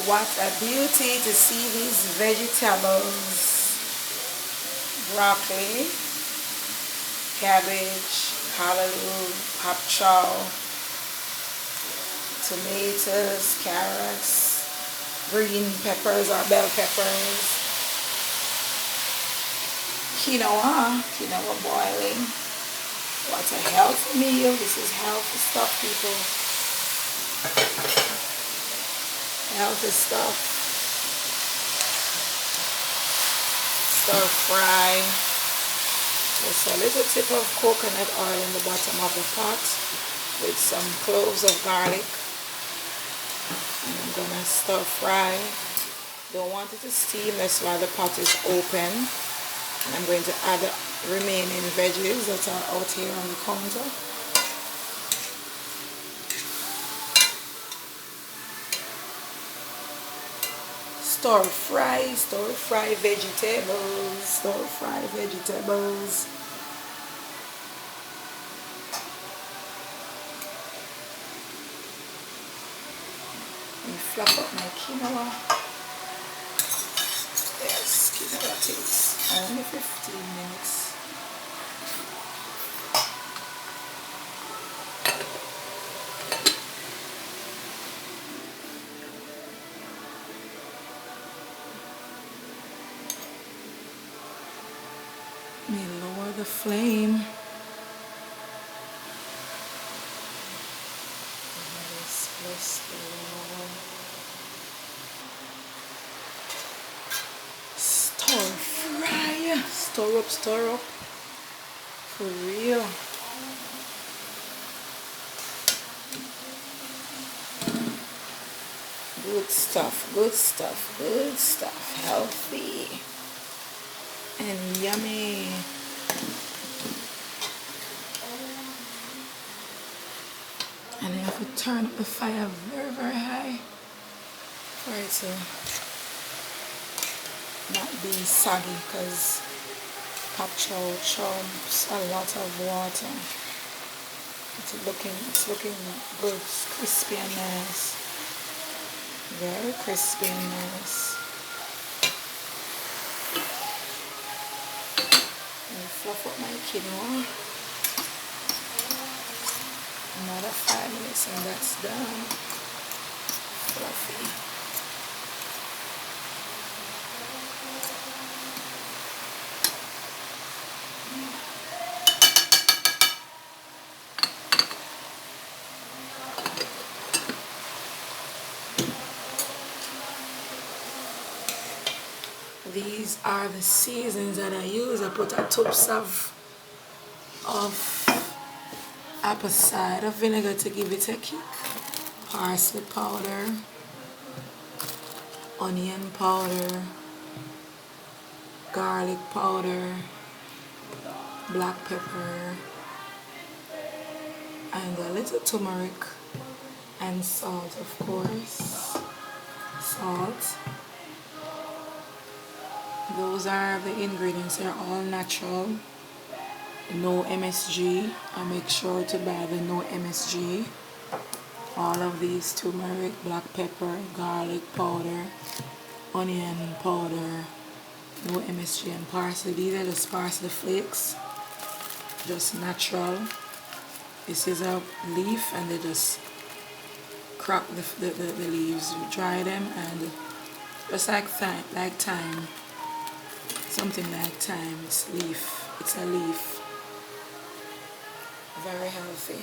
What a beauty to see these vegetables. Broccoli, cabbage, callaloo, pop chow, tomatoes, carrots, green peppers or bell peppers, quinoa boiling. What a healthy meal. This is healthy stuff, people. Healthy stuff. Stir fry. Just a little tip of coconut oil in the bottom of the pot with some cloves of garlic. And I'm gonna stir fry. Don't want it to steam, that's why the pot is open. And I'm going to add the remaining veggies that are out here on the counter. Stir fry vegetables, stir fry vegetables. And fluff up my quinoa. Yes, quinoa takes only 15 minutes. Let me lower the flame. Stir fry. Stir up. For real. Good stuff. Healthy and yummy. And you have to turn up the fire very high for it to not be soggy, because pop chow chomps a lot of water. It's looking good, crispy and nice. Very crispy and nice. And fluff up my quinoa. Another 5 minutes and that's done. Fluffy. These are the seasons that I use. I put a touch of apple cider vinegar to give it a kick. Parsley powder, onion powder, garlic powder, black pepper, and a little turmeric and salt, of course. Salt. Those are the ingredients. They're all natural. No MSG. I make sure to buy the no MSG. All of these: turmeric, black pepper, garlic powder, onion powder, no MSG, and parsley. These are just parsley flakes, just natural. This is a leaf, and they just crack the leaves, dry them, and just like thyme, something like thyme. It's a leaf. Very healthy.